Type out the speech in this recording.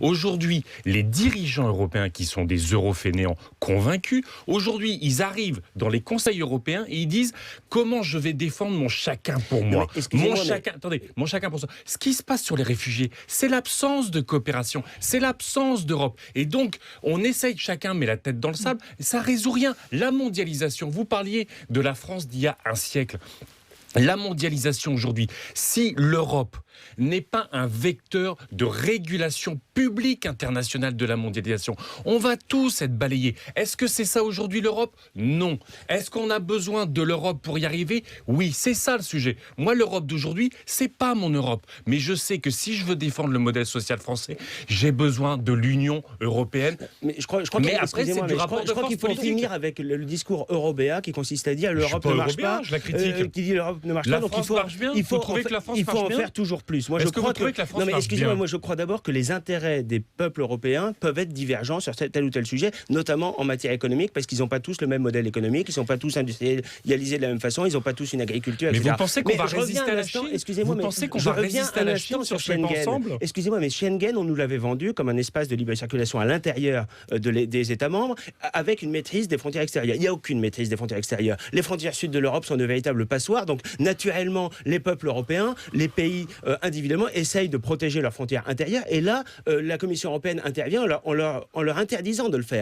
Aujourd'hui, les dirigeants européens qui sont des eurofainéants convaincus, aujourd'hui, ils arrivent dans les conseils européens et ils disent comment je vais défendre mon chacun pour moi. Mon chacun pour soi. Ce qui se passe sur les réfugiés, c'est l'absence de coopération, c'est l'absence d'Europe. Et donc, on essaye, chacun met la tête dans le sable, et ça résout rien. La mondialisation, vous parliez de la France d'il y a un siècle. La mondialisation aujourd'hui, si l'Europe n'est pas un vecteur de régulation publique internationale de la mondialisation, on va tous être balayés. Est-ce que c'est ça aujourd'hui l'Europe ? Non. Est-ce qu'on a besoin de l'Europe pour y arriver ? Oui, c'est ça le sujet. Moi, l'Europe d'aujourd'hui, c'est pas mon Europe. Mais je sais que si je veux défendre le modèle social français, j'ai besoin de l'Union européenne. Mais je crois qu'il faut finir avec le discours européen qui consiste à dire l'Europe ne marche pas. Je la critique. Qui dit l'Europe ne marche pas. Donc il faut en faire toujours plus. Moi, je crois que la France marche bien. Moi, je crois d'abord que les intérêts des peuples européens peuvent être divergents sur tel ou tel sujet, notamment en matière économique, parce qu'ils n'ont pas tous le même modèle économique, ils ne sont pas tous industrialisés de la même façon, ils n'ont pas tous une agriculture, etc. Mais vous pensez qu'on va résister à la Chine ? Excusez-moi, mais je reviens un instant sur Schengen. Excusez-moi, mais Schengen, on nous l'avait vendu comme un espace de libre circulation à l'intérieur des États membres, avec une maîtrise des frontières extérieures. Il n'y a aucune maîtrise des frontières extérieures. Les frontières sud de l'Europe sont de véritables passoires, donc naturellement, les peuples européens, les pays individuellement, essayent de protéger leurs frontières intérieures. Et là, la Commission européenne intervient en leur interdisant de le faire.